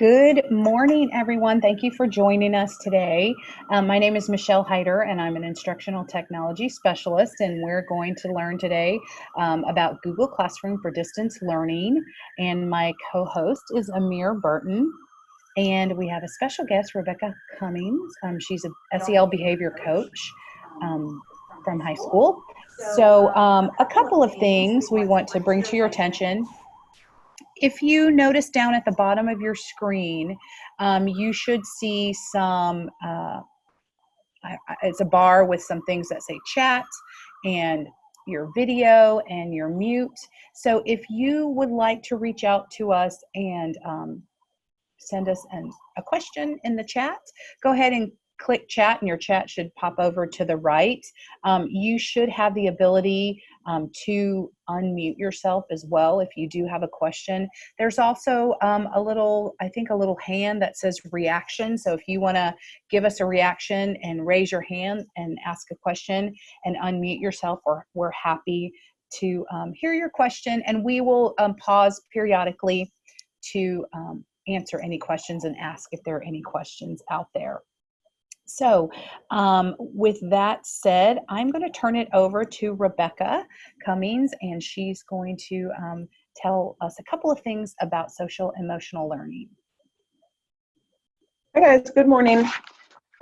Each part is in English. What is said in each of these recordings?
Good morning, everyone. Thank you for joining us today. My name is Michelle Hyder, and I'm an instructional technology specialist, and we're going to learn today about Google Classroom for distance learning. And my co-host is Amir Burton, and we have a special guest, Rebecca Cummings. She's a SEL behavior coach from high school. So a couple of things we want to bring to your attention. If you notice down at the bottom of your screen, you should see some, it's a bar with some things that say chat and your video and your mute. So if you would like to reach out to us and send us a question in the chat, go ahead and click chat and your chat should pop over to the right. You should have the ability to unmute yourself as well if you do have a question. There's also a little hand that says reaction. So if you want to give us a reaction and raise your hand and ask a question and unmute yourself, we're happy to hear your question, and we will pause periodically to answer any questions and ask if there are any questions out there. So with that said, I'm going to turn it over to Rebecca Cummings, and she's going to tell us a couple of things about social emotional learning. Hi guys, good morning.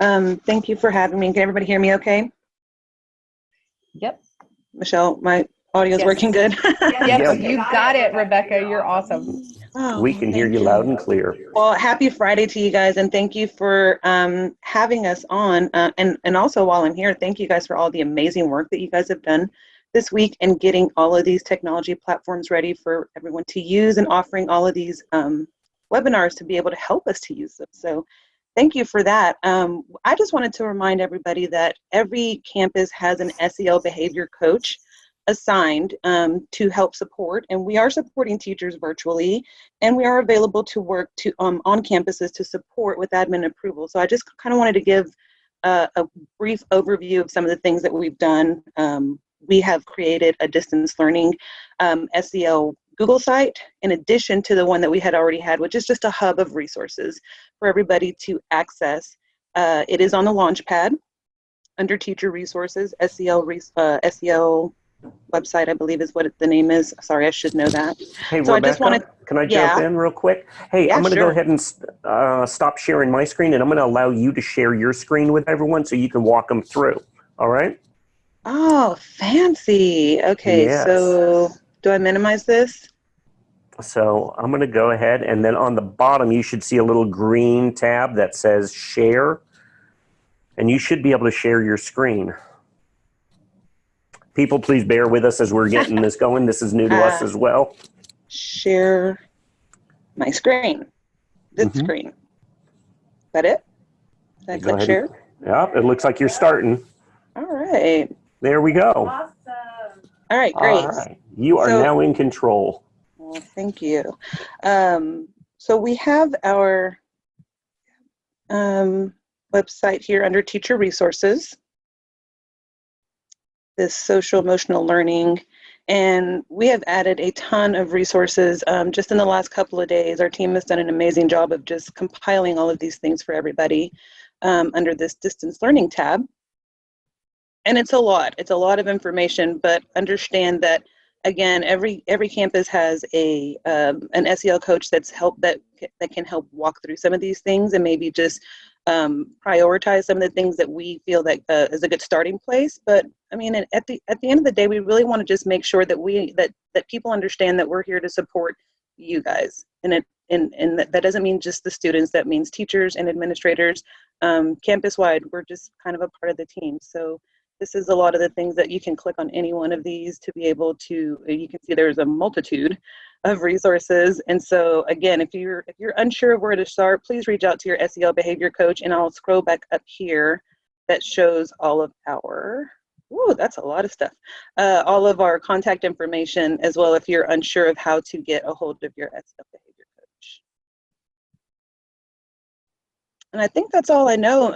Thank you for having me. Can everybody hear me okay? Yep. Michelle, my audio is working good? Yep, you got it, Rebecca. You're awesome. Oh, we can hear you loud and clear. Well, happy Friday to you guys, and thank you for having us on. And also while I'm here, thank you guys for all the amazing work that you guys have done this week and getting all of these technology platforms ready for everyone to use and offering all of these webinars to be able to help us to use them. So thank you for that. I just wanted to remind everybody that every campus has an SEL behavior coach assigned to help support, and we are supporting teachers virtually, and we are available to work to on campuses to support with admin approval. So I just kind of wanted to give a brief overview of some of the things that we've done. We have created a distance learning SEL Google site in addition to the one that we had already had, which is just a hub of resources for everybody to access. It is on the Launchpad under Teacher Resources. SEL website, I believe is what the name is. Sorry, I should know that. Hey, so Rebecca, I just wanted, can I jump in real quick? Hey, yeah, I'm going to sure. go ahead and stop sharing my screen, and I'm going to allow you to share your screen with everyone so you can walk them through. All right? Oh, fancy. Okay, yes. So do I minimize this? So I'm going to go ahead, and then on the bottom, you should see a little green tab that says share, and you should be able to share your screen. People, please bear with us as we're getting this going. This is new to us as well. Share my screen. This screen. Is that it? Did I click share? Yeah, it looks like you're starting. All right. There we go. Awesome. All right, great. All right. You are now in control. Well, thank you. So we have our website here under Teacher Resources. This social emotional learning, and we have added a ton of resources just in the last couple of days. Our team has done an amazing job of just compiling all of these things for everybody under this distance learning tab. And it's a lot of information, but understand that again, every campus has an SEL coach that can help walk through some of these things and maybe just prioritize some of the things that we feel that is a good starting place. But I mean, at the end of the day, we really want to just make sure that that people understand that we're here to support you guys, and that doesn't mean just the students. That means teachers and administrators, campus wide. We're just kind of a part of the team. So this is a lot of the things that you can click on any one of these to be able to. You can see there's a multitude of resources. And so again, if you're unsure of where to start, please reach out to your SEL behavior coach, and I'll scroll back up here that shows all of our, ooh, that's a lot of stuff, all of our contact information as well if you're unsure of how to get a hold of your SEL behavior coach. And I think that's all I know.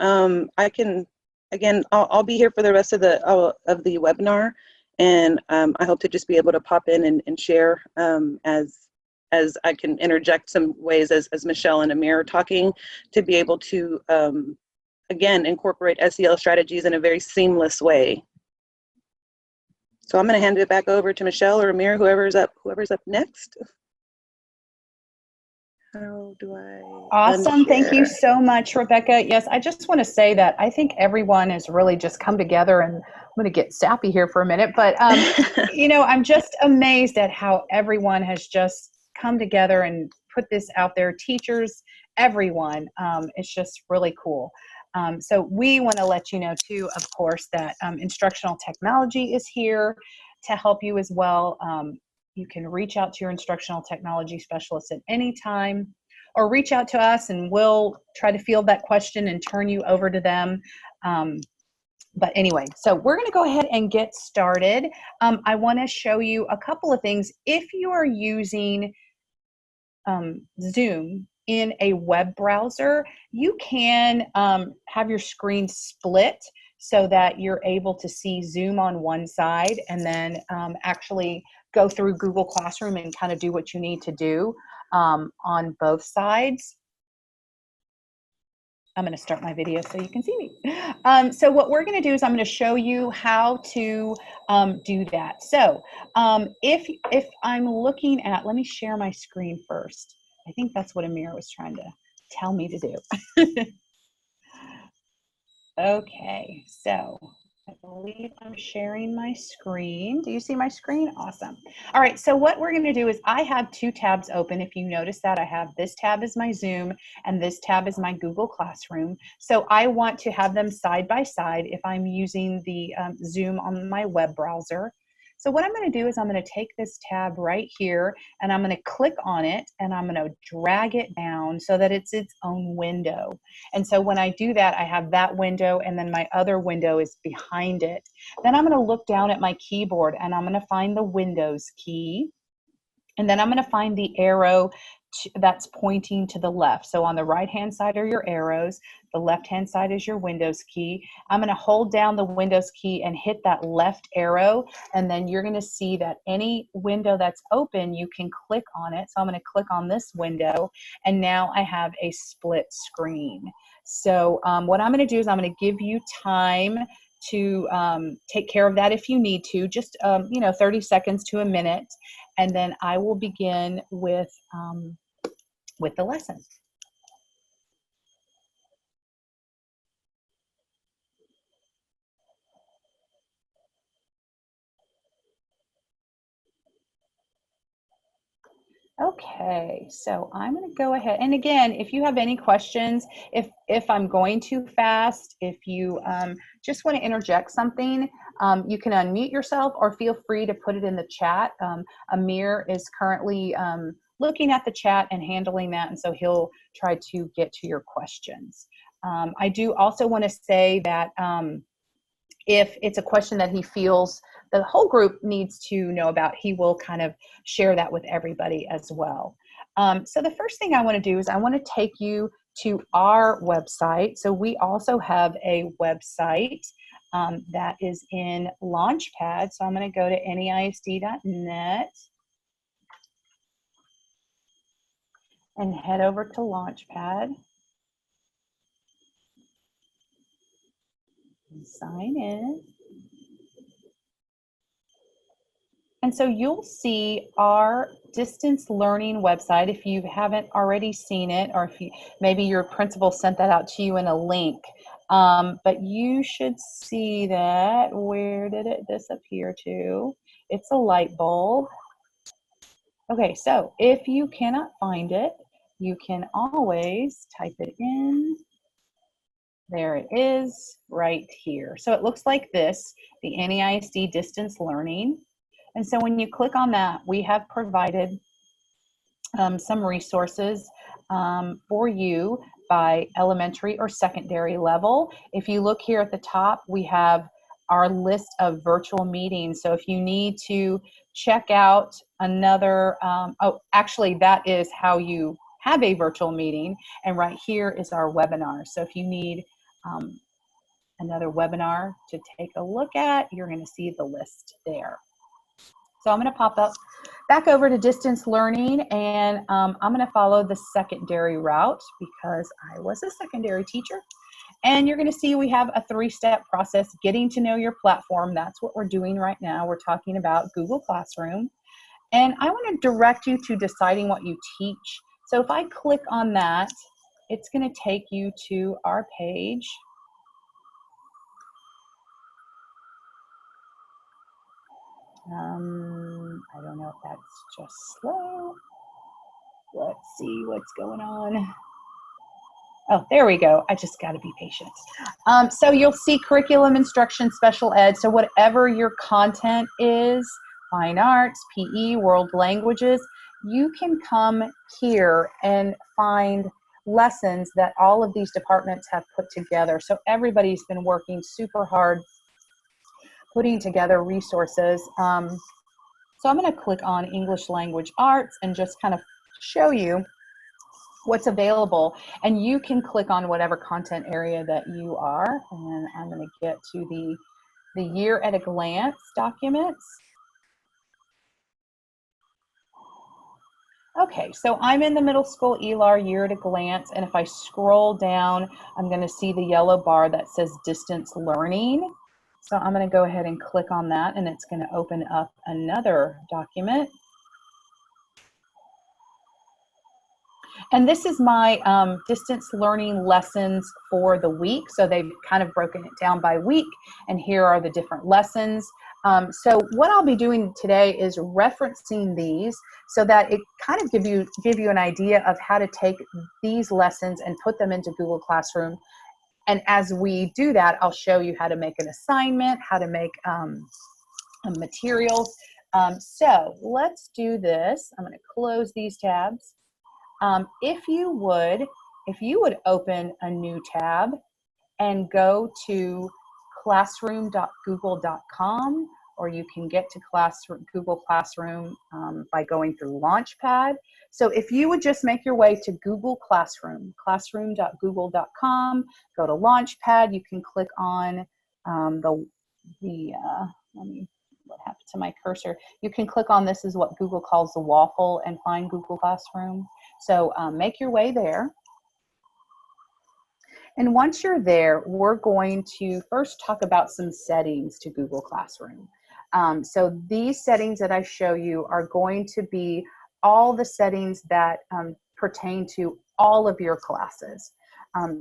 I'll be here for the rest of the webinar. And I hope to just be able to pop in and share as as I can interject some ways as Michelle and Amir are talking, to be able to, again, incorporate SEL strategies in a very seamless way. So I'm going to hand it back over to Michelle or Amir, whoever's up next. How do I Awesome. Thank you unshare? so much, Rebecca. Yes, I just want to say that I think everyone has really just come together, and I'm going to get sappy here for a minute, but you know, I'm just amazed at how everyone has just come together and put this out there. Teachers, everyone. It's just really cool. So we want to let you know too, of course, that instructional technology is here to help you as well. You can reach out to your instructional technology specialist at any time, or reach out to us and we'll try to field that question and turn you over to them. But anyway, so we're going to go ahead and get started. I want to show you a couple of things. If you are using Zoom in a web browser, you can have your screen split so that you're able to see Zoom on one side and then actually go through Google Classroom and kind of do what you need to do on both sides. I'm going to start my video so you can see me. So what we're going to do is I'm going to show you how to do that. So if I'm looking at, let me share my screen first. I think that's what Amir was trying to tell me to do. Okay, so I believe I'm sharing my screen. Do you see my screen? Awesome. All right, so what we're going to do is I have two tabs open. If you notice that, I have this tab is my Zoom and this tab is my Google Classroom. So I want to have them side by side if I'm using the Zoom on my web browser. So what I'm going to do is I'm going to take this tab right here and I'm going to click on it and I'm going to drag it down so that it's its own window. And so when I do that, I have that window and then my other window is behind it. Then I'm going to look down at my keyboard and I'm going to find the Windows key. And then I'm going to find the arrow that's pointing to the left. So on the right-hand side are your arrows. The left-hand side is your Windows key. I'm going to hold down the Windows key and hit that left arrow. And then you're going to see that any window that's open, you can click on it. So I'm going to click on this window. And now I have a split screen. So what I'm going to do is I'm going to give you time to take care of that if you need to, just 30 seconds to a minute, and then I will begin with the lesson. Okay, so I'm going to go ahead. And again, if you have any questions, if I'm going too fast, if you just want to interject something, you can unmute yourself or feel free to put it in the chat. Amir is currently looking at the chat and handling that, and so he'll try to get to your questions. I do also want to say that if it's a question that he feels the whole group needs to know about, he will kind of share that with everybody as well. So the first thing I want to do is I want to take you to our website. So we also have a website that is in Launchpad. So I'm going to go to neisd.net and head over to Launchpad and sign in. And so you'll see our distance learning website if you haven't already seen it, or if maybe your principal sent that out to you in a link. But you should see that. Where did it disappear to? It's a light bulb. Okay, so if you cannot find it, you can always type it in. There it is right here. So it looks like this, the NEISD distance learning. And so when you click on that, we have provided some resources for you by elementary or secondary level. If you look here at the top, we have our list of virtual meetings. So if you need to check out another, actually that is how you have a virtual meeting. And right here is our webinar. So if you need another webinar to take a look at, you're going to see the list there. So I'm going to pop up back over to distance learning, and I'm going to follow the secondary route because I was a secondary teacher. And you're going to see we have a 3-step process, getting to know your platform. That's what we're doing right now. We're talking about Google Classroom. And I want to direct you to deciding what you teach. So if I click on that, it's going to take you to our page. I don't know if that's just slow. Let's see what's going on. Oh, there we go. I just got to be patient. So you'll see curriculum, instruction, special ed. So whatever your content is, fine arts, PE, world languages, you can come here and find lessons that all of these departments have put together. So everybody's been working super hard putting together resources. So I'm going to click on English Language Arts and just kind of show you what's available, and you can click on whatever content area that you are. And I'm going to get to the Year at a Glance documents. Okay, so I'm in the middle school ELAR Year at a Glance, and if I scroll down, I'm going to see the yellow bar that says Distance Learning. So I'm going to go ahead and click on that, and it's going to open up another document. And this is my distance learning lessons for the week. So they've kind of broken it down by week, and here are the different lessons. So what I'll be doing today is referencing these so that it kind of give you an idea of how to take these lessons and put them into Google Classroom. And as we do that, I'll show you how to make an assignment, how to make materials. So let's do this. I'm going to close these tabs. If you would open a new tab and go to classroom.google.com, or you can get to Google Classroom by going through Launchpad. So if you would just make your way to Google Classroom, classroom.google.com, go to Launchpad, you can click on what happened to my cursor? You can click on this is what Google calls the waffle and find Google Classroom. So make your way there. And once you're there, we're going to first talk about some settings to Google Classroom. So these settings that I show you are going to be all the settings that pertain to all of your classes.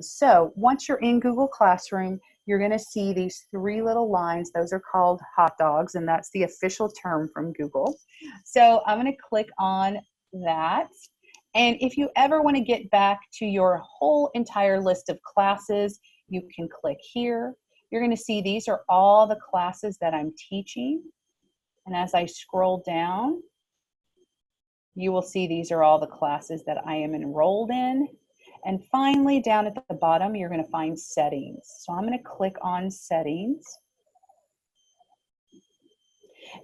So once you're in Google Classroom, you're going to see these 3 little lines. Those are called hot dogs, and that's the official term from Google. So I'm going to click on that. And if you ever want to get back to your whole entire list of classes, you can click here. You're going to see these are all the classes that I'm teaching. And as I scroll down, you will see these are all the classes that I am enrolled in. And finally, down at the bottom, you're going to find settings. So I'm going to click on settings.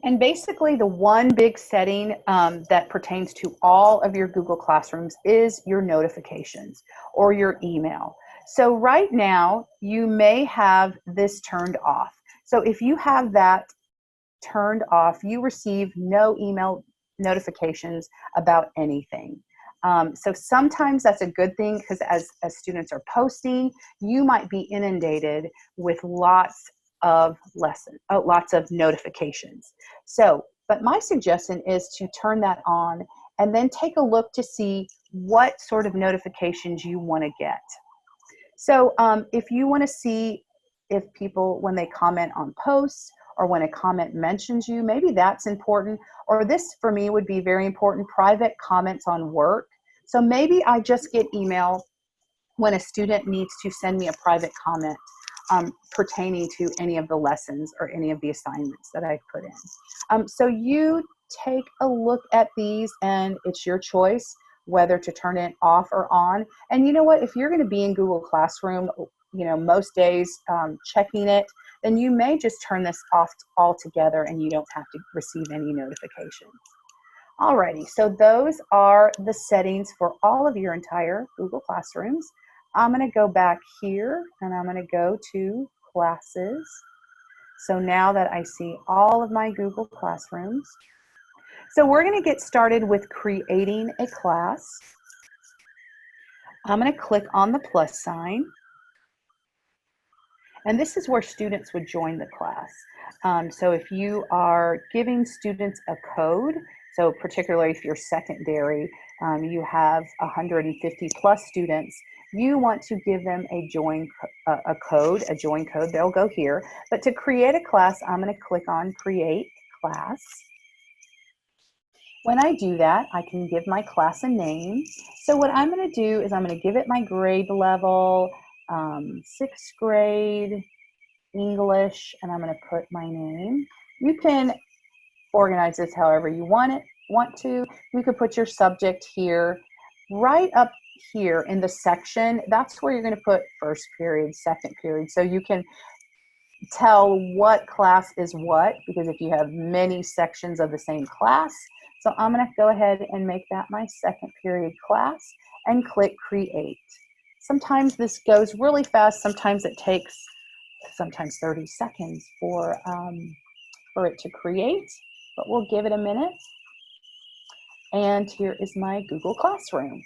And basically the one big setting that pertains to all of your Google Classrooms is your notifications or your email. So right now you may have this turned off. So if you have that turned off, you receive no email notifications about anything. So sometimes that's a good thing because as students are posting, you might be inundated with lots of notifications. So, but my suggestion is to turn that on and then take a look to see what sort of notifications you want to get. So if you want to see if people, when they comment on posts or when a comment mentions you, maybe that's important. Or this for me would be very important, private comments on work. So maybe I just get email when a student needs to send me a private comment pertaining to any of the lessons or any of the assignments that I've put in. So you take a look at these and it's your choice whether to turn it off or on. And you know what, if you're going to be in Google Classroom, you know, most days checking it, then you may just turn this off altogether and you don't have to receive any notifications. Alrighty, so those are the settings for all of your entire Google Classrooms. I'm going to go back here and I'm going to go to classes. So now that I see all of my Google Classrooms, So we're going to get started with creating a class. I'm going to click on the plus sign. And this is where students would join the class. So if you are giving students a code, so particularly if you're secondary, you have 150 plus students, you want to give them a join code, they'll go here. But to create a class, I'm going to click on Create Class. When I do that, I can give my class a name. So what I'm going to do is I'm going to give it my grade level, 6th grade, English, and I'm going to put my name. You can organize this however you want to. You could put your subject here. Right up here in the section, that's where you're going to put first period, second period. So you can tell what class is what, because if you have many sections of the same class. So I'm going to go ahead and make that my second period class and click Create. Sometimes this goes really fast. Sometimes it takes 30 seconds for it to create, but we'll give it a minute. And here is my Google Classroom.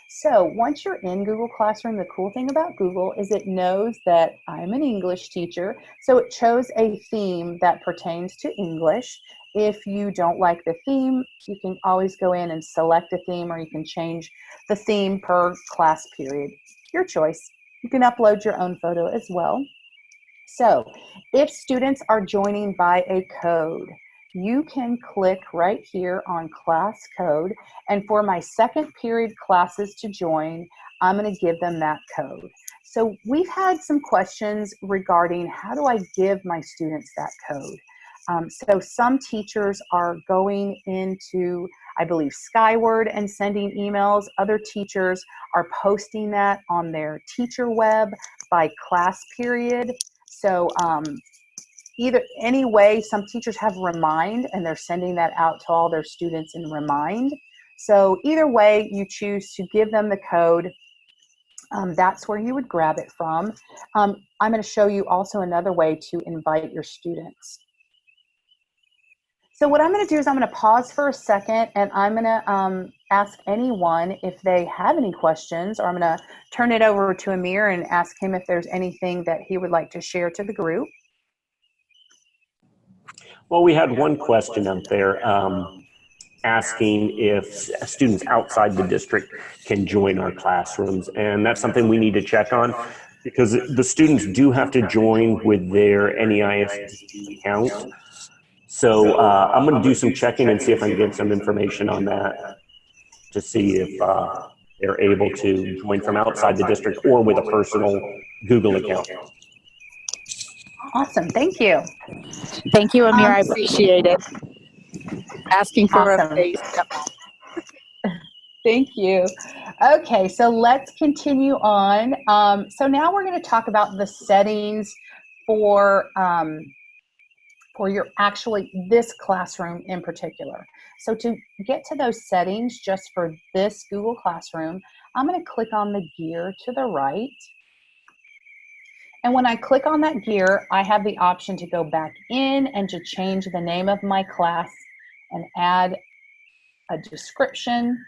So once you're in Google Classroom, the cool thing about Google is it knows that I'm an English teacher, so it chose a theme that pertains to English. If you don't like the theme, you can always go in and select a theme, or you can change the theme per class period. Your choice. You can upload your own photo as well. So if students are joining by a code, you can click right here on class code, and for my second period classes to join, I'm going to give them that code. So we've had some questions regarding how do I give my students that code. So some teachers are going into, I believe, Skyward and sending emails. Other teachers are posting that on their teacher web by class period. So anyway, some teachers have Remind, and they're sending that out to all their students in Remind. So either way you choose to give them the code, that's where you would grab it from. I'm going to show you also another way to invite your students. So what I'm going to do is I'm going to pause for a second, and I'm going to ask anyone if they have any questions, or I'm going to turn it over to Amir and ask him if there's anything that he would like to share to the group. Well, we had one question up there asking if students outside the district can join our classrooms, and that's something we need to check on, because the students do have to join with their NEISD account. So I'm going to do some checking and see if I can get some information on that to see if they're able to join from outside the district or with a personal Google account. Awesome, thank you. Thank you, Amir. I appreciate it. Asking for Awesome. a face. Yep. Thank you. Okay, so let's continue on. So now we're going to talk about the settings for your this classroom in particular. So to get to those settings just for this Google Classroom, I'm going to click on the gear to the right. And when I click on that gear, I have the option to go back in and to change the name of my class and add a description.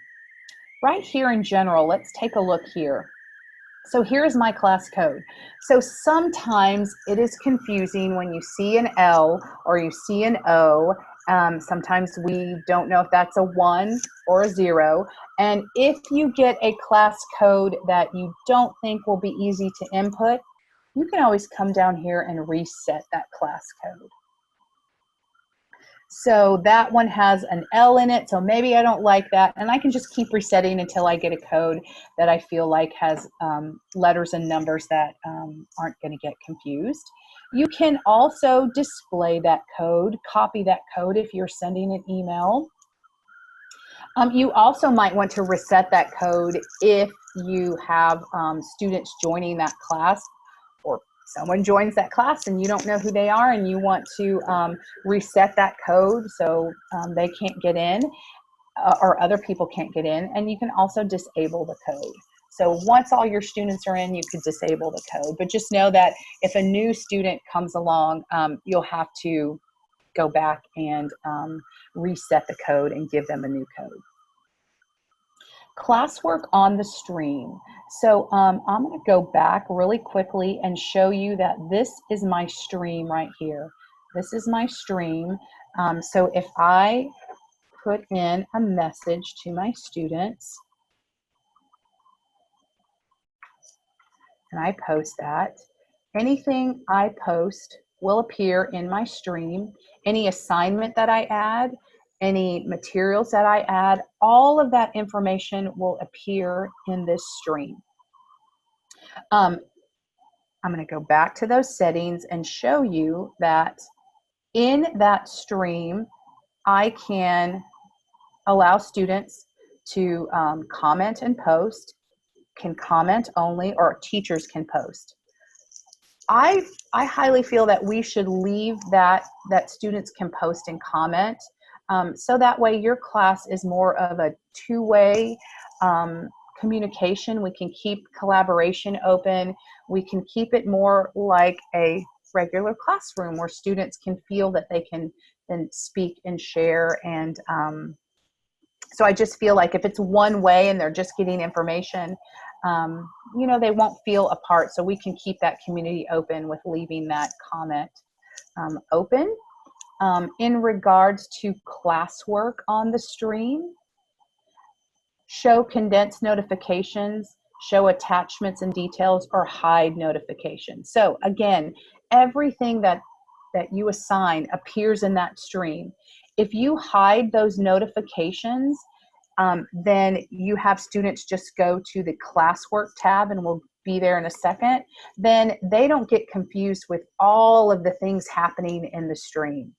Right here in general, let's take a look here. So here's my class code. So sometimes it is confusing when you see an L or you see an O. Sometimes we don't know if that's a 1 or a 0. And if you get a class code that you don't think will be easy to input, you can always come down here and reset that class code. So that one has an L in it, so maybe I don't like that, and I can just keep resetting until I get a code that I feel like has letters and numbers that aren't going to get confused. You can also display that code, copy that code if you're sending an email. You also might want to reset that code if you have students joining that class, or someone joins that class and you don't know who they are and you want to reset that code so they can't get in or other people can't get in, and you can also disable the code. So once all your students are in, you could disable the code, but just know that if a new student comes along, you'll have to go back and reset the code and give them a new code. Classwork on the stream. So I'm going to go back really quickly and show you that this is my stream right here. This is my stream. So if I put in a message to my students and I post that, anything I post will appear in my stream. Any assignment that I add, any materials that I add, all of that information will appear in this stream. I'm going to go back to those settings and show you that in that stream, I can allow students to comment and post, can comment only, or teachers can post. I highly feel that we should leave that students can post and comment, so that way your class is more of a two-way communication. We can keep collaboration open. We can keep it more like a regular classroom where students can feel that they can then speak and share. And so I just feel like if it's one way and they're just getting information, you know, they won't feel a part. So we can keep that community open with leaving that comment open. In regards to classwork on the stream, show condensed notifications, show attachments and details, or hide notifications. So again, everything that you assign appears in that stream. If you hide those notifications, then you have students just go to the classwork tab, and we'll be there in a second. Then they don't get confused with all of the things happening in the stream.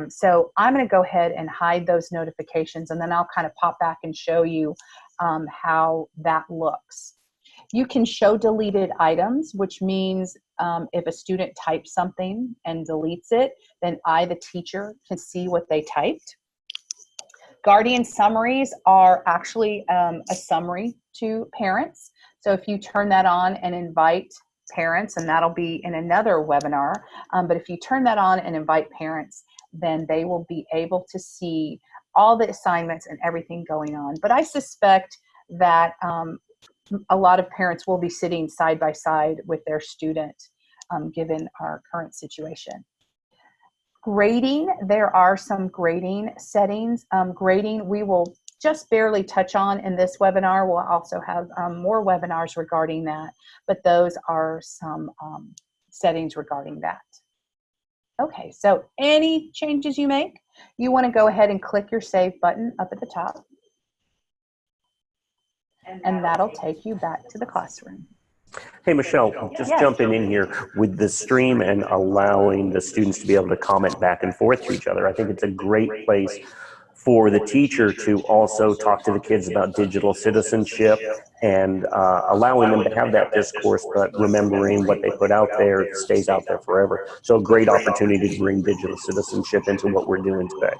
So I'm going to go ahead and hide those notifications, and then I'll kind of pop back and show you how that looks. You can show deleted items, which means if a student types something and deletes it, then I, the teacher, can see what they typed. Guardian summaries are actually a summary to parents. So if you turn that on and invite parents, and that'll be in another webinar, but if you turn that on and invite parents, then they will be able to see all the assignments and everything going on. But I suspect that a lot of parents will be sitting side by side with their student, given our current situation. Grading, there are some grading settings. Grading we will just barely touch on in this webinar. We'll also have more webinars regarding that, but those are some settings regarding that. Okay, so any changes you make, you want to go ahead and click your save button up at the top, and that'll take you back to the classroom. Hey, Michelle, just jumping in here with the stream and allowing the students to be able to comment back and forth to each other. I think it's a great place for the teacher to also talk to the kids about digital citizenship and allowing them to have that discourse, but remembering what they put out there stays out there forever. So a great opportunity to bring digital citizenship into what we're doing today.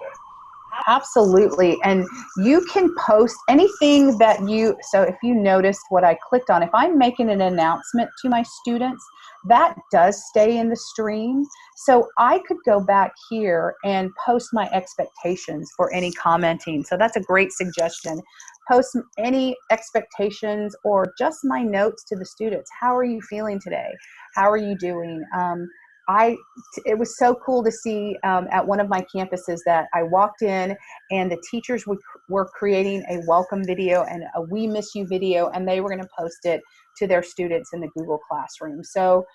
Absolutely. And you can post anything that you, so if you noticed what I clicked on, if I'm making an announcement to my students, that does stay in the stream. So I could go back here and post my expectations for any commenting. So that's a great suggestion. Post any expectations or just my notes to the students. How are you feeling today? How are you doing? It was so cool to see at one of my campuses that I walked in and the teachers were creating a welcome video and a we miss you video, and they were going to post it to their students in the Google Classroom. So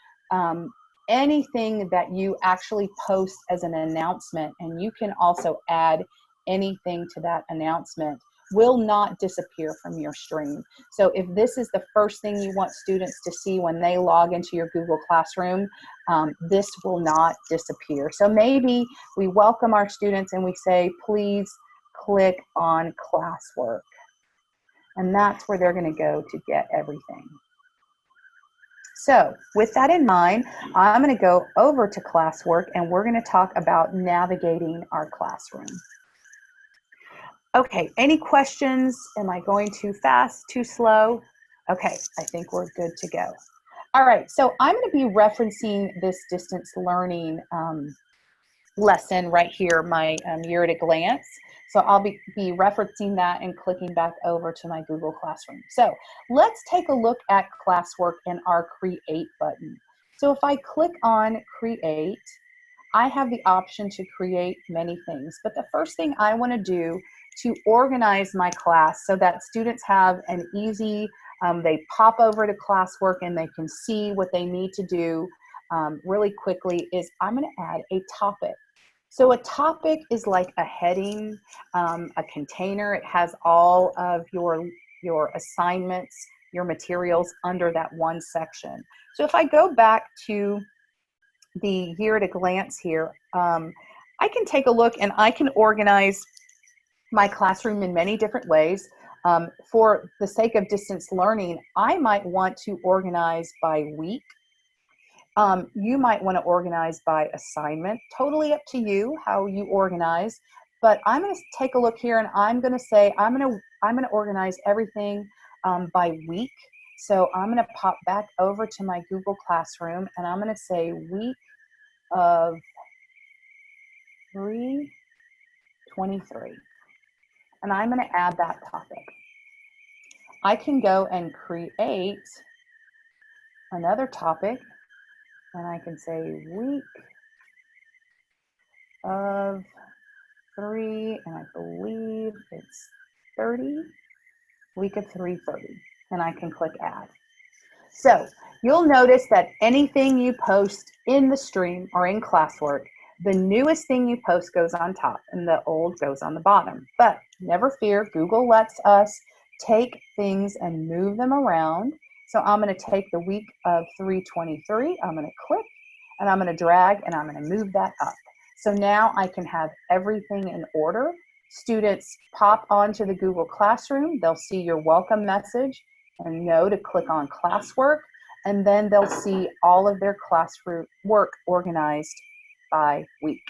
anything that you actually post as an announcement, and you can also add anything to that announcement, will not disappear from your stream. So if this is the first thing you want students to see when they log into your Google Classroom, this will not disappear. So maybe we welcome our students and we say, please click on classwork. And that's where they're going to go to get everything. So with that in mind, I'm going to go over to classwork and we're going to talk about navigating our classroom. Okay, any questions? Am I going too fast, too slow? Okay, I think we're good to go. All right, so I'm going to be referencing this distance learning lesson right here, my year at a glance. So I'll be referencing that and clicking back over to my Google Classroom. So let's take a look at classwork and our Create button. So if I click on Create, I have the option to create many things. But the first thing I want to do to organize my class so that students have an easy, they pop over to classwork and they can see what they need to do really quickly, is I'm going to add a topic. So a topic is like a heading, a container. It has all of your assignments, your materials under that one section. So if I go back to the year at a glance here, I can take a look and I can organize my classroom in many different ways. For the sake of distance learning, I might want to organize by week. You might want to organize by assignment. Totally up to you how you organize. But I'm going to take a look here and I'm going to say I'm going to organize everything by week. So I'm going to pop back over to my Google Classroom and I'm going to say week of 3/23. And I'm going to add that topic. I can go and create another topic and I can say week of 3, and I believe it's 30, week of 3/30, and I can click add. So you'll notice that anything you post in the stream or in classwork, the newest thing you post goes on top and the old goes on the bottom. But never fear, Google lets us take things and move them around. So I'm going to take the week of 3/23, I'm going to click and I'm going to drag and I'm going to move that up. So now I can have everything in order. Students pop onto the Google Classroom, they'll see your welcome message and know to click on classwork, and then they'll see all of their classroom work organized by week.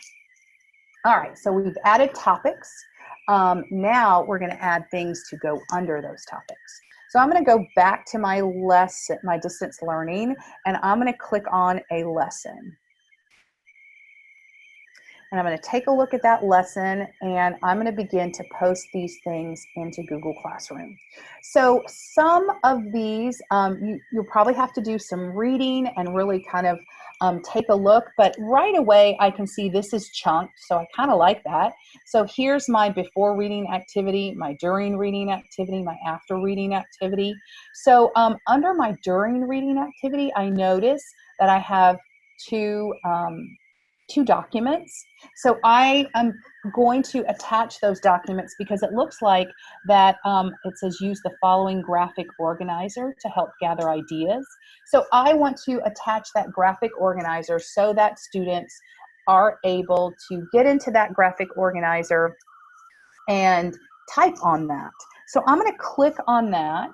All right, so we've added topics. Now we're going to add things to go under those topics. So I'm going to go back to my lesson, my distance learning, and I'm going to click on a lesson. And I'm going to take a look at that lesson and I'm going to begin to post these things into Google Classroom. So some of these, you'll probably have to do some reading and really kind of take a look, but right away I can see this is chunked, so I kind of like that. So here's my before reading activity, my during reading activity, my after reading activity. So under my during reading activity, I notice that I have two documents. So I am going to attach those documents because it looks like that it says use the following graphic organizer to help gather ideas. So I want to attach that graphic organizer so that students are able to get into that graphic organizer and type on that. So I'm going to click on that.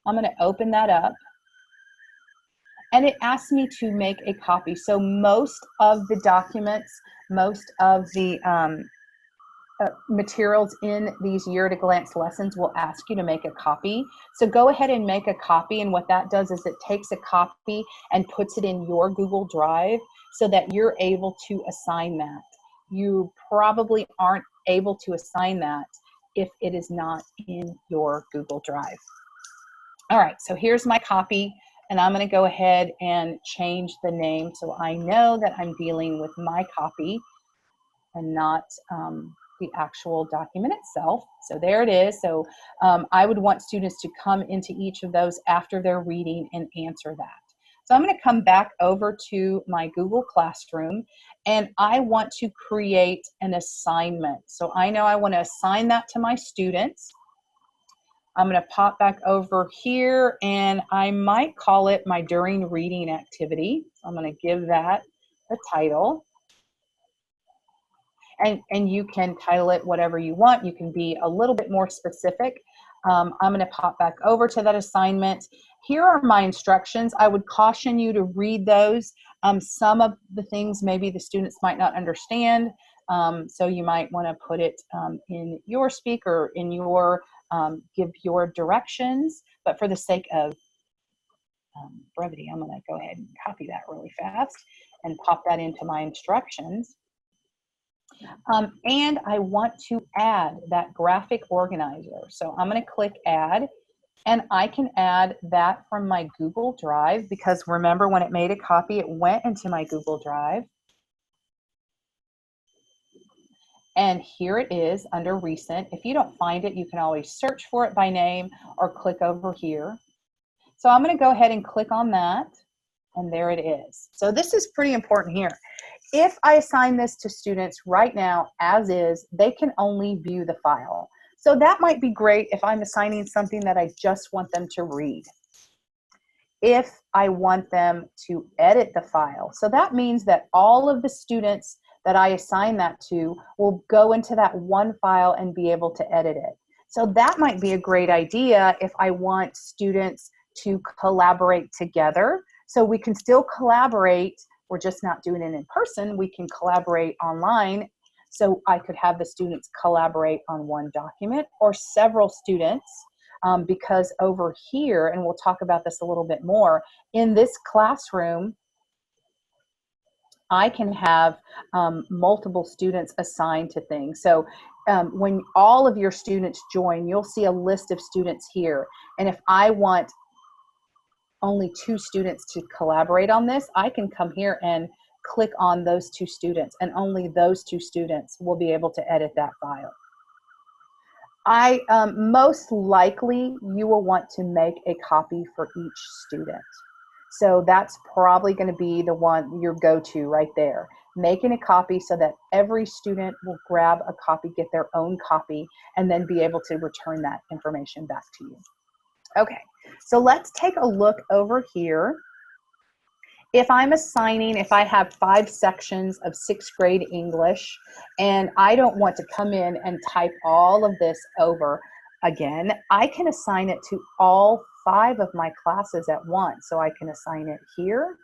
I'm going to open that up. And it asks me to make a copy. So most of the documents, most of the materials in these year at a glance lessons will ask you to make a copy. So go ahead and make a copy. And what that does is it takes a copy and puts it in your Google Drive so that you're able to assign that. You probably aren't able to assign that if it is not in your Google Drive. All right, so here's my copy. And I'm going to go ahead and change the name so I know that I'm dealing with my copy and not the actual document itself. So there it is. So I would want students to come into each of those after they're reading and answer that. So I'm going to come back over to my Google Classroom and I want to create an assignment. So I know I want to assign that to my students. I'm going to pop back over here and I might call it my during reading activity. So I'm going to give that a title. And you can title it whatever you want. You can be a little bit more specific. I'm going to pop back over to that assignment. Here are my instructions. I would caution you to read those. Some of the things maybe the students might not understand. So you might want to put it in your speaker, in your give your directions, but for the sake of brevity, I'm going to go ahead and copy that really fast and pop that into my instructions. And I want to add that graphic organizer. So I'm going to click add, and I can add that from my Google Drive, because remember when it made a copy, it went into my Google Drive. And here it is under recent. If you don't find it, you can always search for it by name or click over here. So I'm going to go ahead and click on that, and there it is. So this is pretty important here. If I assign this to students right now as is, they can only view the file. So that might be great if I'm assigning something that I just want them to read. If I want them to edit the file, so that means that all of the students that I assign that to will go into that one file and be able to edit it. So that might be a great idea if I want students to collaborate together. So we can still collaborate, we're just not doing it in person, we can collaborate online. So I could have the students collaborate on one document or several students, because over here, and we'll talk about this a little bit more, in this classroom, I can have multiple students assigned to things. So when all of your students join, you'll see a list of students here. And if I want only 2 students to collaborate on this, I can come here and click on those 2 students, and only those 2 students will be able to edit that file. Most likely you will want to make a copy for each student. So that's probably going to be the one, your go-to right there. Making a copy so that every student will grab a copy, get their own copy, and then be able to return that information back to you. Okay, so let's take a look over here. If I'm assigning, if I have 5 sections of 6th grade English, and I don't want to come in and type all of this over again, I can assign it to all 5 of my classes at once. So I can assign it here,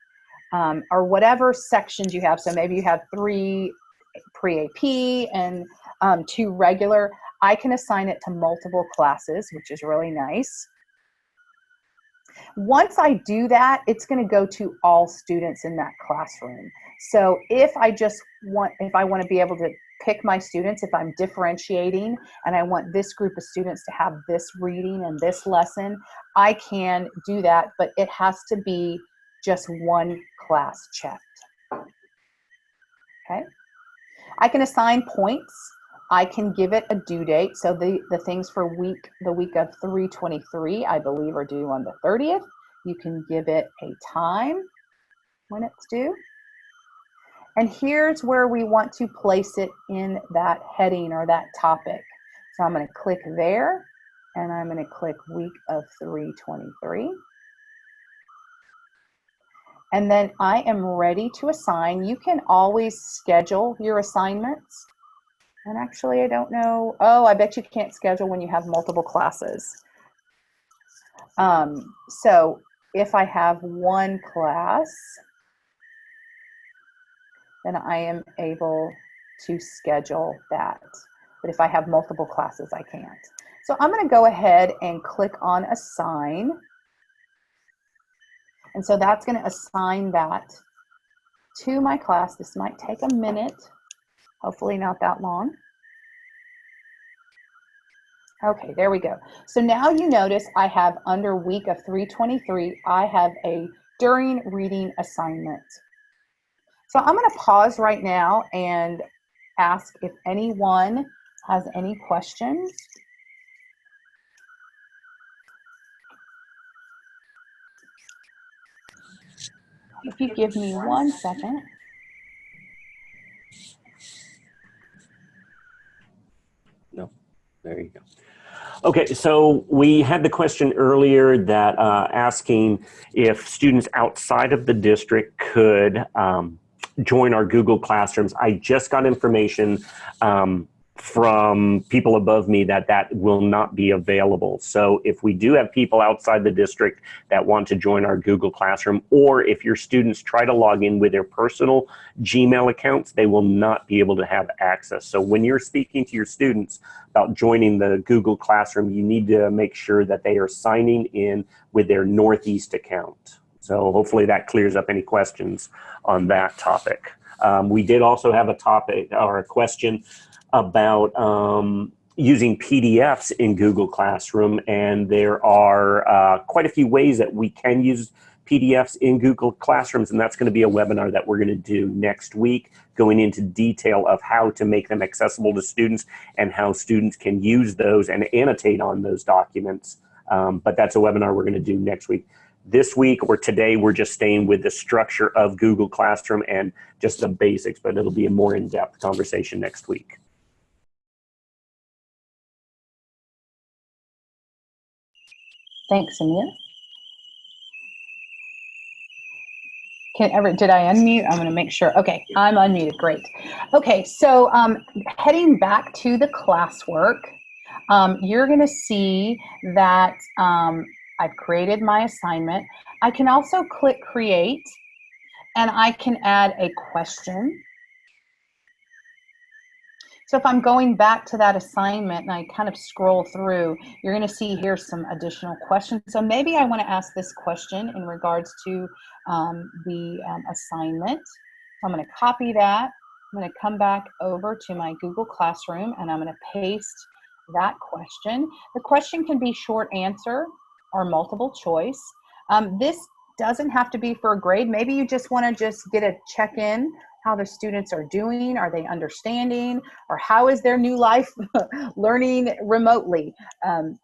or whatever sections you have. So maybe you have 3 pre-AP and 2 regular. I can assign it to multiple classes, which is really nice. Once I do that, it's going to go to all students in that classroom. So if I want to be able to pick my students, if I'm differentiating and I want this group of students to have this reading and this lesson, I can do that, but it has to be just one class checked. Okay. I can assign points. I can give it a due date. So the things for the week of 3/23, I believe, are due on the 30th. You can give it a time when it's due. And here's where we want to place it in that heading or that topic. So I'm going to click there, and I'm going to click week of 3/23. And then I am ready to assign. You can always schedule your assignments. And actually, I don't know. Oh, I bet you can't schedule when you have multiple classes. So if I have one class, then I am able to schedule that. But if I have multiple classes, I can't. So I'm going to go ahead and click on assign. And so that's going to assign that to my class. This might take a minute, hopefully not that long. Okay, there we go. So now you notice I have under week of 3/23, I have a during reading assignment. So I'm going to pause right now and ask if anyone has any questions. If you give me 1 second. No, there you go. Okay, so we had the question earlier that asking if students outside of the district could join our Google Classrooms. I just got information from people above me that that will not be available. So if we do have people outside the district that want to join our Google Classroom, or if your students try to log in with their personal Gmail accounts, they will not be able to have access. So when you're speaking to your students about joining the Google Classroom, you need to make sure that they are signing in with their Northeast account. So hopefully that clears up any questions on that topic. We did also have a topic or a question about using PDFs in Google Classroom, and there are quite a few ways that we can use PDFs in Google Classrooms, and that's going to be a webinar that we're going to do next week, going into detail of how to make them accessible to students and how students can use those and annotate on those documents. But that's a webinar we're going to do next week. This week or today, we're just staying with the structure of Google Classroom and just the basics, but it'll be a more in-depth conversation next week. Thanks, Amir. Did I unmute? I'm going to make sure. Okay, I'm unmuted. Great. Okay, so heading back to the classwork, you're going to see that I've created my assignment. I can also click create, and I can add a question. So if I'm going back to that assignment and I kind of scroll through, you're going to see here some additional questions. So maybe I want to ask this question in regards to the assignment. So I'm going to copy that. I'm going to come back over to my Google Classroom and I'm going to paste that question. The question can be short answer or multiple choice. This doesn't have to be for a grade. Maybe you just want to just get a check-in how the students are doing. Are they understanding? Or how is their new life learning remotely?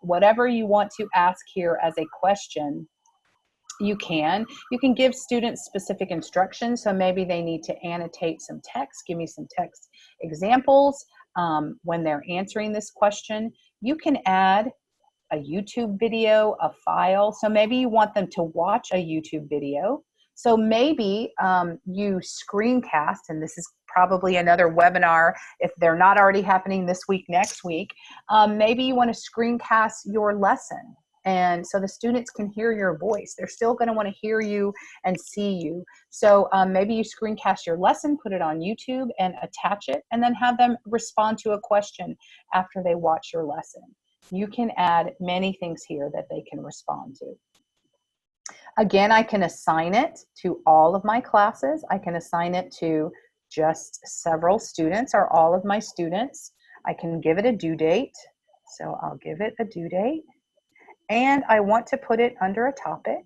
Whatever you want to ask here as a question, you can. You can give students specific instructions. So maybe they need to annotate some text. Give me some text examples when they're answering this question. You can add a YouTube video, a file. So maybe you want them to watch a YouTube video. So maybe you screencast, and this is probably another webinar if they're not already happening this week, next week. Maybe you want to screencast your lesson. And so the students can hear your voice. They're still going to want to hear you and see you. So maybe you screencast your lesson, put it on YouTube and attach it, and then have them respond to a question after they watch your lesson. You can add many things here that they can respond to. Again, I can assign it to all of my classes. I can assign it to just several students or all of my students. I can give it a due date. So I'll give it a due date. And I want to put it under a topic.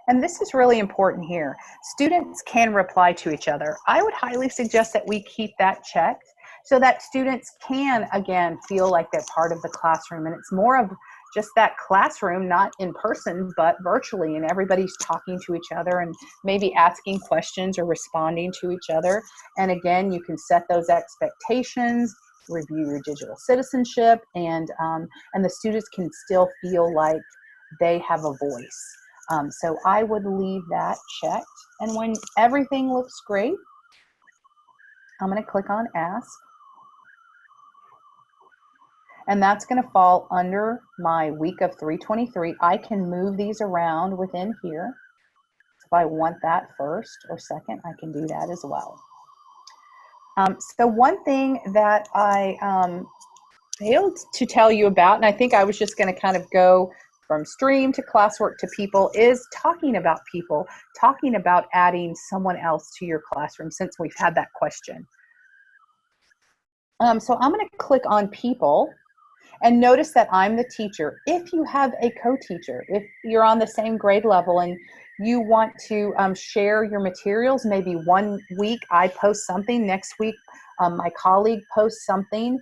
And this is really important here. Students can reply to each other. I would highly suggest that we keep that checked so that students can, again, feel like they're part of the classroom. And it's more of just that classroom, not in person, but virtually, and everybody's talking to each other and maybe asking questions or responding to each other. And again, you can set those expectations, review your digital citizenship, and the students can still feel like they have a voice. So I would leave that checked. And when everything looks great, I'm going to click on Ask. And that's going to fall under my week of 323. I can move these around within here. If I want that first or second, I can do that as well. So one thing that I failed to tell you about, and I think I was just going to kind of go from stream to classwork to people, is talking about people, talking about adding someone else to your classroom since we've had that question. So I'm going to click on people. And notice that I'm the teacher. If you have a co-teacher, if you're on the same grade level and you want to share your materials, maybe one week I post something, next week my colleague posts something,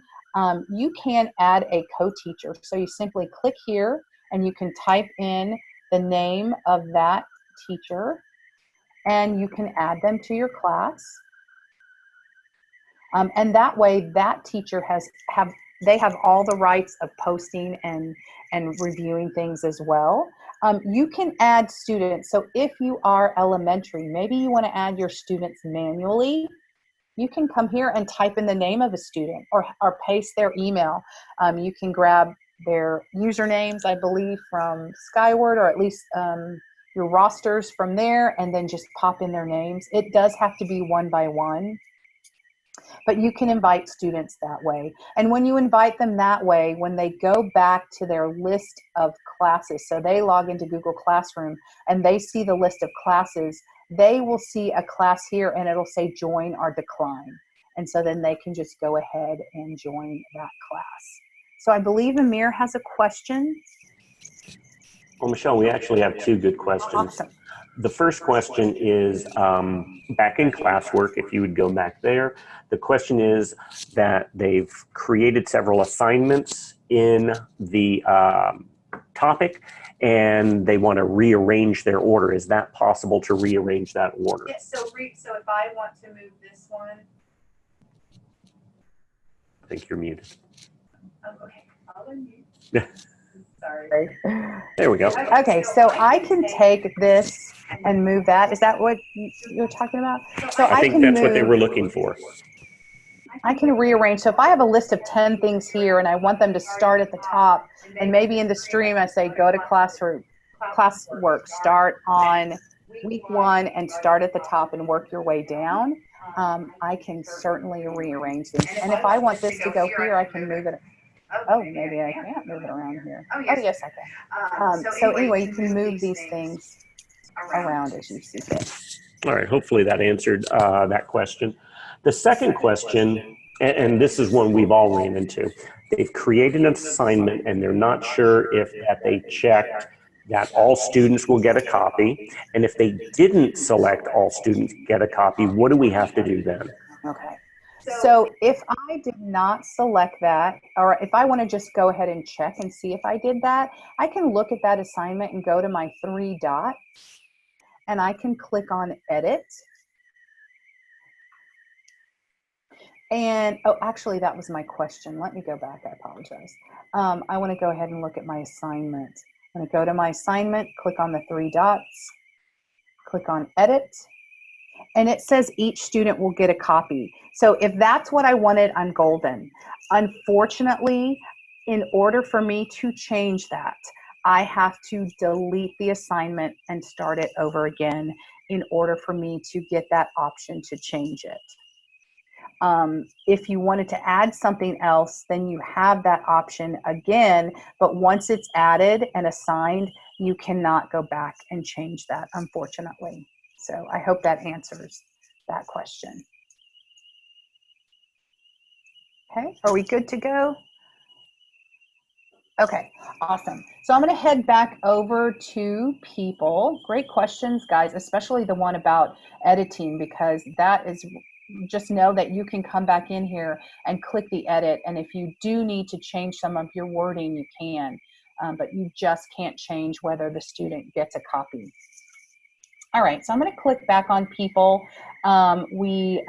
you can add a co-teacher. So you simply click here and you can type in the name of that teacher and you can add them to your class. And that way that teacher they have all the rights of posting and reviewing things as well. You can add students. So if you are elementary, maybe you want to add your students manually, you can come here and type in the name of a student or paste their email. You can grab their usernames, I believe, from Skyward, or at least your rosters from there, and then just pop in their names. It does have to be one by one, but you can invite students that way. And when you invite them that way, when they go back to their list of classes, so they log into Google Classroom and they see the list of classes, they will see a class here and it'll say join or decline. And so then they can just go ahead and join that class. So I believe Amir has a question. Well, Michelle, we actually have two good questions. Awesome. The first question is back in classwork, if you would go back there. The question is that they've created several assignments in the topic and they want to rearrange their order. Is that possible to rearrange that order? Yes, so if I want to move this one. I think you're muted. Okay, I'll unmute. Yeah. Sorry. There we go. Okay, so I can take this and move that. Is that what you're talking about? So I think can that's what move, they were looking for. I can rearrange. So if I have a list of 10 things here and I want them to start at the top, and maybe in the stream I say go to classwork, start on week 1 and start at the top and work your way down, I can certainly rearrange these. And if I want this to go here, I can move it. Oh, maybe I can't move it around here. Oh, yes, I can. So anyway, you can move these things around as you see fit. All right, hopefully that answered that question. The second question, and this is one we've all ran into. They've created an assignment and they're not sure if that they checked that all students will get a copy. And if they didn't select all students get a copy, what do we have to do then? Okay. So if I did not select that, or if I want to just go ahead and check and see if I did that, I can look at that assignment and go to my 3 dots and I can click on edit. And, oh, actually that was my question. Let me go back, I apologize. I want to go ahead and look at my assignment. I'm going to go to my assignment, click on the 3 dots, click on edit. And it says each student will get a copy. So if that's what I wanted, I'm golden. Unfortunately, in order for me to change that, I have to delete the assignment and start it over again in order for me to get that option to change it. If you wanted to add something else, then you have that option again, but once it's added and assigned, you cannot go back and change that, unfortunately. So I hope that answers that question. Okay, are we good to go? Okay, awesome. So I'm going to head back over to people. Great questions, guys, especially the one about editing, because that is, just know that you can come back in here and click the edit. And if you do need to change some of your wording, you can, but you just can't change whether the student gets a copy. All right, so I'm going to click back on people. We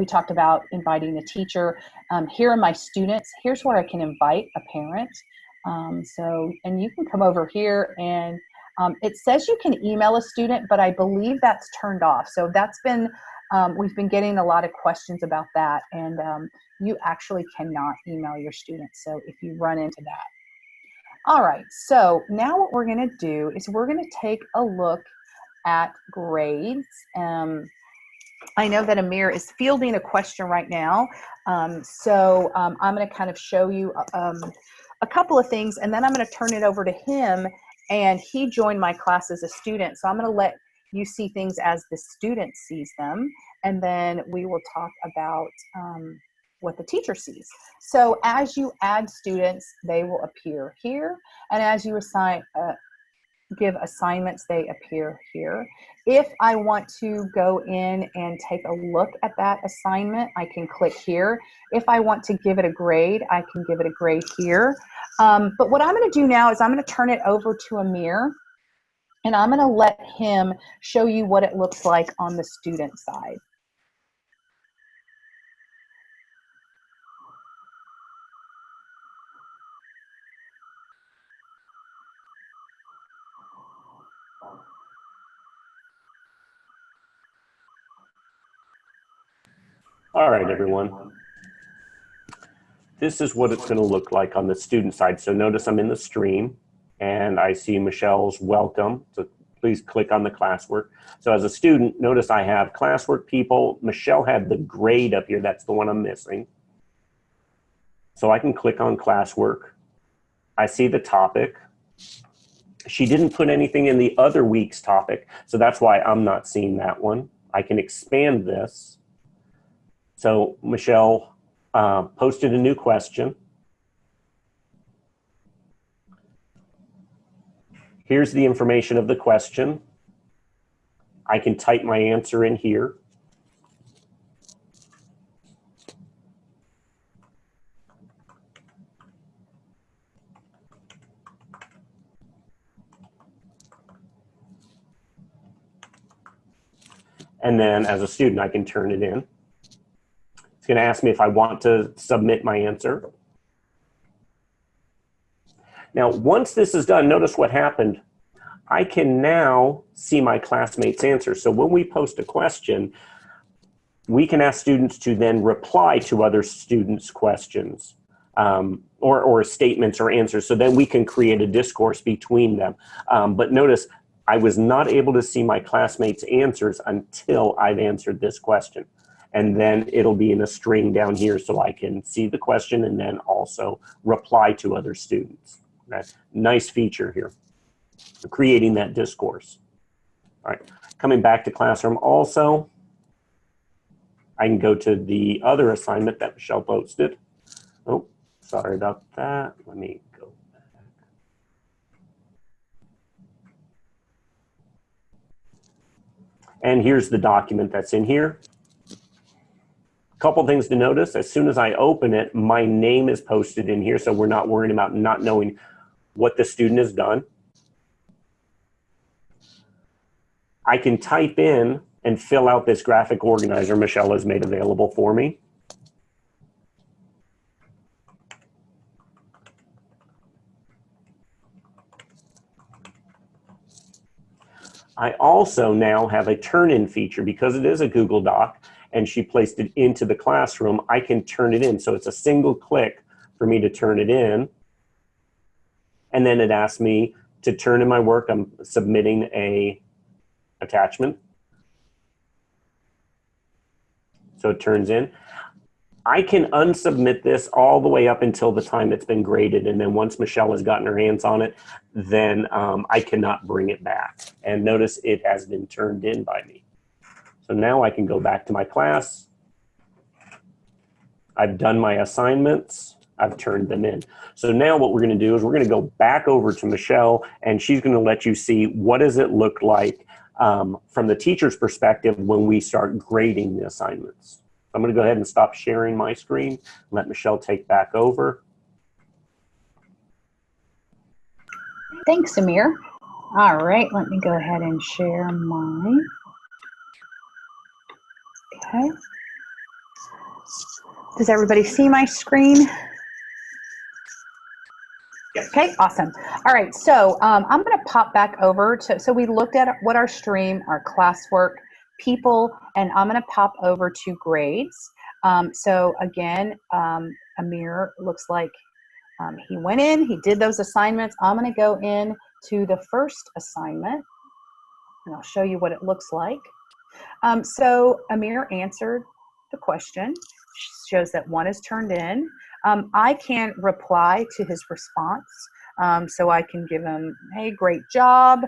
talked about inviting a teacher. Here are my students. Here's where I can invite a parent. And you can come over here and it says you can email a student, but I believe that's turned off. So that's been, we've been getting a lot of questions about that, and you actually cannot email your students. So if you run into that. All right, so now what we're going to do is we're going to take a look at grades. I know that Amir is fielding a question right now, I'm going to kind of show you a couple of things, and then I'm going to turn it over to him, and he joined my class as a student, so I'm going to let you see things as the student sees them, and then we will talk about what the teacher sees. So as you add students, they will appear here, and as you give assignments, they appear here. If I want to go in and take a look at that assignment, I can click here. If I want to give it a grade, I can give it a grade here. But what I'm going to do now is I'm going to turn it over to Amir, and I'm going to let him show you what it looks like on the student side. All right, everyone. This is what it's going to look like on the student side. So notice I'm in the stream and I see Michelle's welcome. So please click on the classwork. So as a student, notice I have classwork people. Michelle had the grade up here. That's the one I'm missing. So I can click on classwork. I see the topic. She didn't put anything in the other week's topic, so that's why I'm not seeing that one. I can expand this. So Michelle posted a new question. Here's the information of the question. I can type my answer in here. And then as a student, I can turn it in. It's going to ask me if I want to submit my answer. Now, once this is done, notice what happened. I can now see my classmates' answers. So when we post a question, we can ask students to then reply to other students' questions or statements or answers. So then we can create a discourse between them. But notice, I was not able to see my classmates' answers until I've answered this question. And then it'll be in a string down here so I can see the question and then also reply to other students. Okay? Nice feature here, creating that discourse. All right, coming back to Classroom also, I can go to the other assignment that Michelle posted. Oh, sorry about that. Let me go back. And here's the document that's in here. A couple things to notice. As soon as I open it, my name is posted in here, so we're not worried about not knowing what the student has done. I can type in and fill out this graphic organizer Michelle has made available for me. I also now have a turn-in feature because it is a Google Doc and she placed it into the classroom. I can turn it in. So it's a single click for me to turn it in. And then it asks me to turn in my work. I'm submitting a attachment. So it turns in. I can unsubmit this all the way up until the time it's been graded. And then once Michelle has gotten her hands on it, then I cannot bring it back. And notice it has been turned in by me. So now I can go back to my class. I've done my assignments. I've turned them in. So now what we're going to do is we're going to go back over to Michelle and she's going to let you see what does it look like from the teacher's perspective when we start grading the assignments. I'm going to go ahead and stop sharing my screen, let Michelle take back over. Thanks, Amir. All right, let me go ahead and share mine. Okay. Does everybody see my screen? Okay, awesome. All right, so I'm going to pop back over to, so we looked at what our stream, our classwork, people, and I'm going to pop over to grades. So again, Amir looks like he went in, he did those assignments. I'm going to go in to the first assignment and I'll show you what it looks like. So Amir answered the question, shows that one is turned in. I can reply to his response. So I can give him, hey, great job.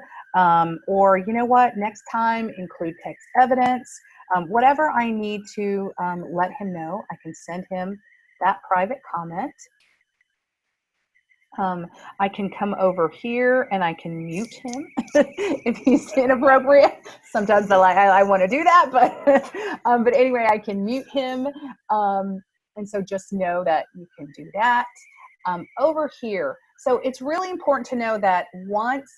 Or you know what, next time include text evidence. Whatever I need to let him know, I can send him that private comment. I can come over here and I can mute him if he's inappropriate. Sometimes I want to do that, but anyway, I can mute him. And so just know that you can do that. Over here, so it's really important to know that once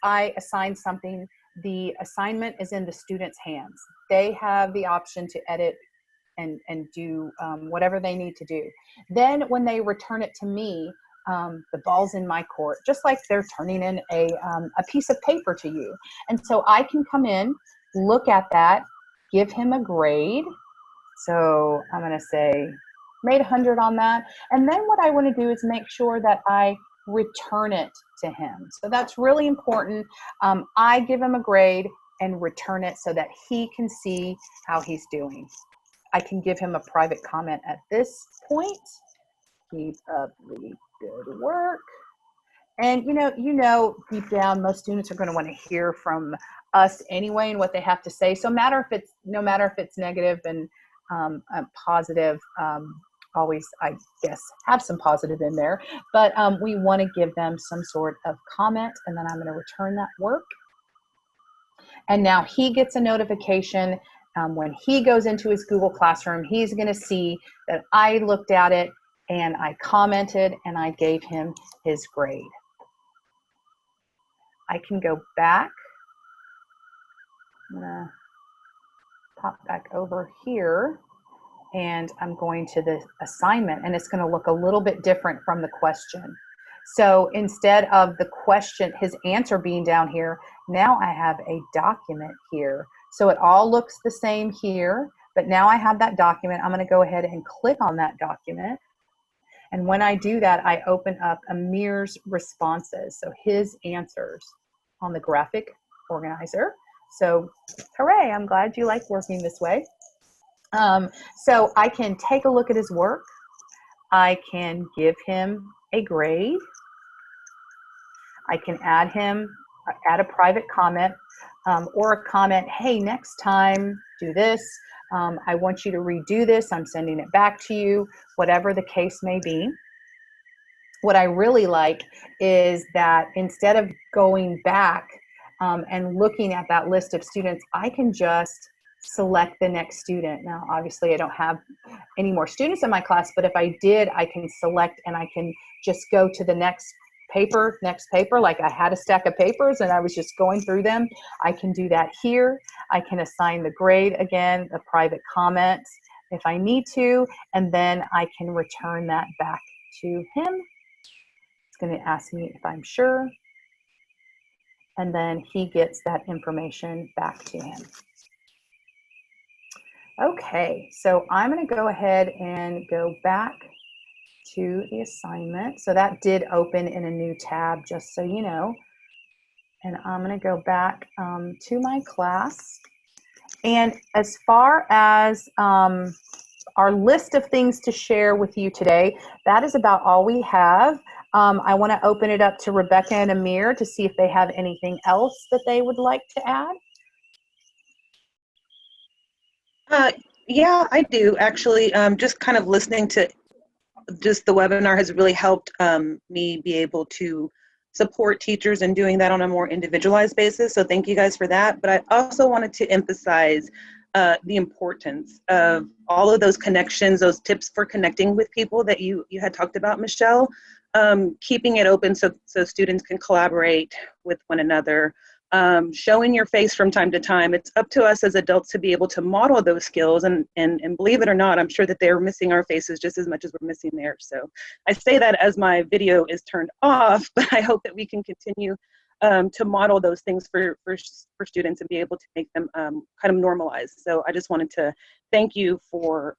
I assign something, the assignment is in the student's hands. They have the option to edit and do whatever they need to do. Then when they return it to me, the ball's in my court, just like they're turning in a piece of paper to you. And so I can come in, look at that, give him a grade. So I'm going to say made 100 on that. And then what I want to do is make sure that I return it to him. So that's really important. I give him a grade and return it so that he can see how he's doing. I can give him a private comment at this point. Keep up the good work. And deep down, most students are going to want to hear from us anyway and what they have to say. So no matter if it's negative and positive, always, I guess, have some positive in there. But we want to give them some sort of comment, and then I'm going to return that work. And now he gets a notification when he goes into his Google Classroom. He's going to see that I looked at it and I commented and I gave him his grade. I can go back. I'm gonna pop back over here and I'm going to the assignment, and it's going to look a little bit different from the question. So instead of the question, his answer being down here, now I have a document here. So it all looks the same here, but now I have that document. I'm going to go ahead and click on that document. And when I do that, I open up Amir's responses, so his answers on the graphic organizer. So hooray, I'm glad you like working this way. So I can take a look at his work. I can give him a grade. I can add a private comment or a comment, hey, next time do this. I want you to redo this. I'm sending it back to you, whatever the case may be. What I really like is that instead of going back and looking at that list of students, I can just select the next student. Now, obviously, I don't have any more students in my class, but if I did, I can select and I can just go to the next paper, like I had a stack of papers and I was just going through them. I can do that here. I can assign the grade again, the private comments if I need to, and then I can return that back to him. It's going to ask me if I'm sure, and then he gets that information back to him. Okay, so I'm going to go ahead and go back to the assignment. So that did open in a new tab, just so you know. And I'm going to go back to my class. And as far as our list of things to share with you today, that is about all we have. I want to open it up to Rebecca and Amir to see if they have anything else that they would like to add. Yeah, I do actually. Just kind of listening to just the webinar has really helped me be able to support teachers and doing that on a more individualized basis. So thank you guys for that. But I also wanted to emphasize the importance of all of those connections, those tips for connecting with people that you had talked about, Michelle. Keeping it open so students can collaborate with one another. Showing your face from time to time. It's up to us as adults to be able to model those skills, and believe it or not, I'm sure that they're missing our faces just as much as we're missing theirs. So I say that as my video is turned off, but I hope that we can continue to model those things for students and be able to make them kind of normalized. So I just wanted to thank you for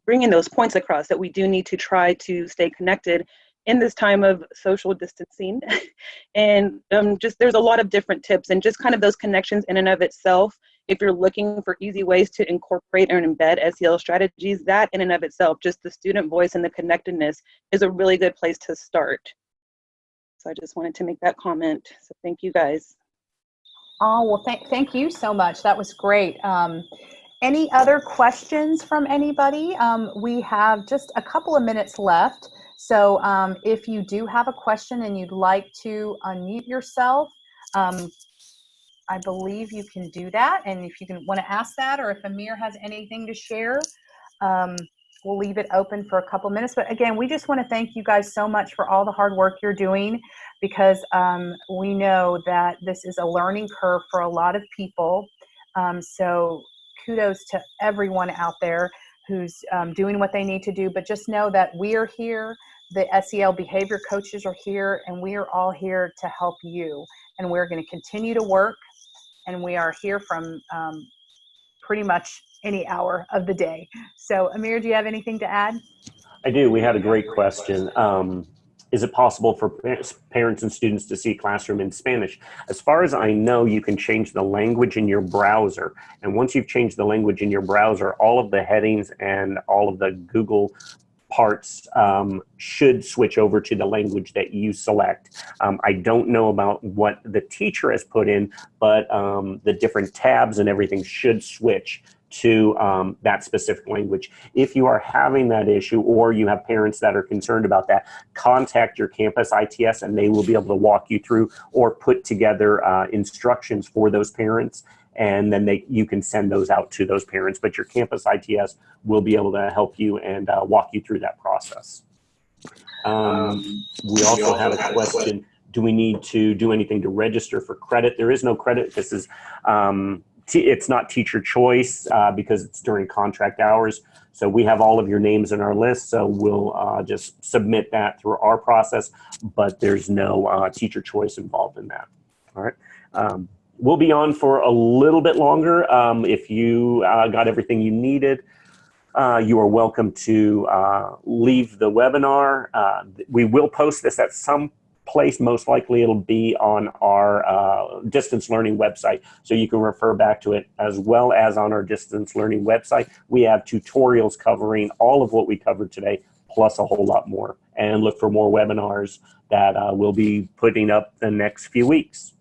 bringing those points across, that we do need to try to stay connected in this time of social distancing. And just there's a lot of different tips, and just kind of those connections in and of itself. If you're looking for easy ways to incorporate and embed SEL strategies, that in and of itself, just the student voice and the connectedness is a really good place to start. So I just wanted to make that comment. So thank you guys. Oh, well, thank you so much. That was great. Any other questions from anybody? We have just a couple of minutes left. So if you do have a question and you'd like to unmute yourself, I believe you can do that. And if you want to ask that, or if Amir has anything to share, we'll leave it open for a couple minutes. But again, we just want to thank you guys so much for all the hard work you're doing, because we know that this is a learning curve for a lot of people. So kudos to everyone out there who's doing what they need to do. But just know that we are here. The SEL behavior coaches are here, and we are all here to help you. And we're going to continue to work, and we are here from pretty much any hour of the day. So Amir, do you have anything to add? I do. We had a great question. Is it possible for parents and students to see Classroom in Spanish? As far as I know, you can change the language in your browser. And once you've changed the language in your browser, all of the headings and all of the Google parts should switch over to the language that you select. I don't know about what the teacher has put in, but the different tabs and everything should switch to that specific language. If you are having that issue, or you have parents that are concerned about that, contact your campus ITS and they will be able to walk you through or put together instructions for those parents, and then you can send those out to those parents. But your campus ITS will be able to help you and walk you through that process. We also had a question, do we need to do anything to register for credit? There is no credit. This is it's not teacher choice because it's during contract hours. So we have all of your names in our list, so we'll just submit that through our process, but there's no teacher choice involved in that. All right. We'll be on for a little bit longer. If you got everything you needed, you are welcome to leave the webinar. We will post this at some place. Most likely it'll be on our distance learning website, so you can refer back to it, as well as on our distance learning website. We have tutorials covering all of what we covered today, plus a whole lot more. And look for more webinars that we'll be putting up the next few weeks.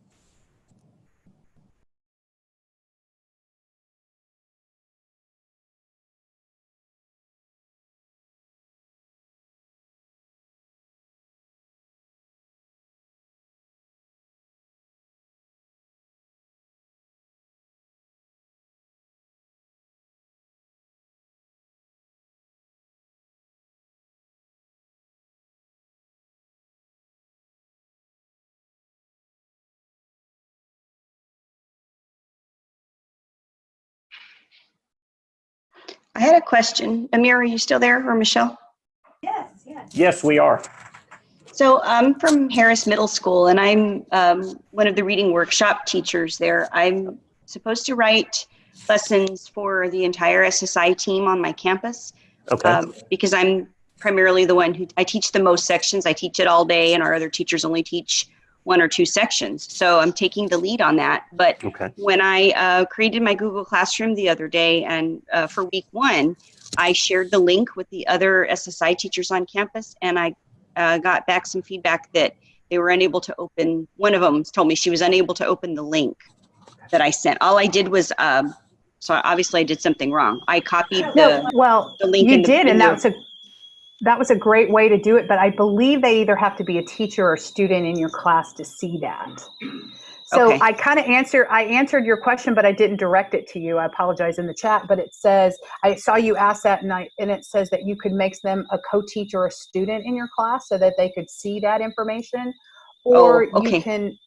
I had a question. Amir, are you still there, or Michelle? Yes, yes. Yes, we are. So I'm from Harris Middle School, and I'm one of the reading workshop teachers there. I'm supposed to write lessons for the entire SSI team on my campus. Okay. Because I'm primarily the one who, I teach the most sections. I teach it all day, and our other teachers only teach 1 or 2 sections. So I'm taking the lead on that. But Okay. when I created my Google Classroom the other day, and for week 1, I shared the link with the other SSI teachers on campus, and I got back some feedback that they were unable to open. One of them told me she was unable to open the link that I sent. All I did was, so obviously I did something wrong. I copied the link you in the, did, and the, that was a great way to do it, but I believe they either have to be a teacher or student in your class to see that. So okay. I answered your question, but I didn't direct it to you. I apologize in the chat, but it says, I saw you ask that, and it says that you could make them a co-teacher or a student in your class so that they could see that information, or you can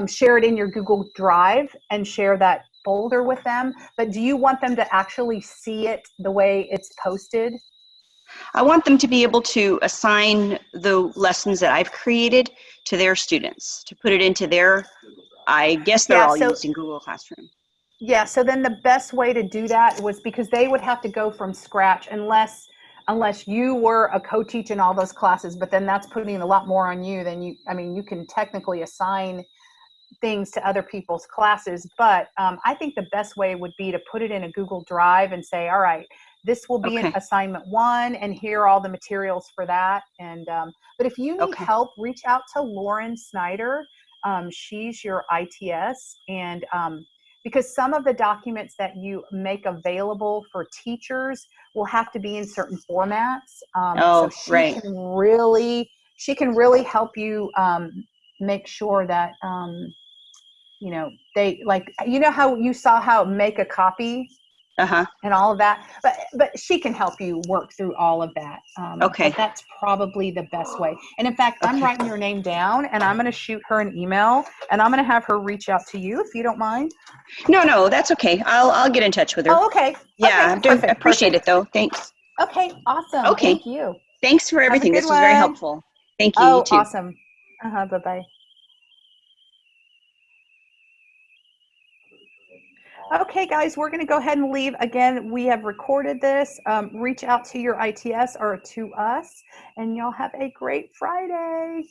share it in your Google Drive and share that folder with them. But do you want them to actually see it the way it's posted? I want them to be able to assign the lessons that I've created to their students, to put it into their, I guess they're all using Google Classroom. Yeah, so then the best way to do that was, because they would have to go from scratch unless you were a co-teach in all those classes, but then that's putting a lot more on you than you can technically assign things to other people's classes, but I think the best way would be to put it in a Google Drive and say, all right, this will be an assignment 1, and here are all the materials for that. And but if you need help, reach out to Lauren Snyder. She's your ITS, and because some of the documents that you make available for teachers will have to be in certain formats. So she can really help you make sure that they, like, how you saw how make a copy and all of that, but she can help you work through all of that. But that's probably the best way. And in fact, I'm writing your name down, and I'm going to shoot her an email, and I'm going to have her reach out to you, if you don't mind. No, that's okay. I'll get in touch with her. Oh, okay. Yeah, Okay, I appreciate it though. Thanks. Okay, awesome. Okay. Thank you. Thanks for everything. This was very helpful. Thank you. Oh, You too. awesome. Bye-bye. Okay, guys, we're going to go ahead and leave. Again, we have recorded this. Reach out to your ITS or to us, and y'all have a great Friday.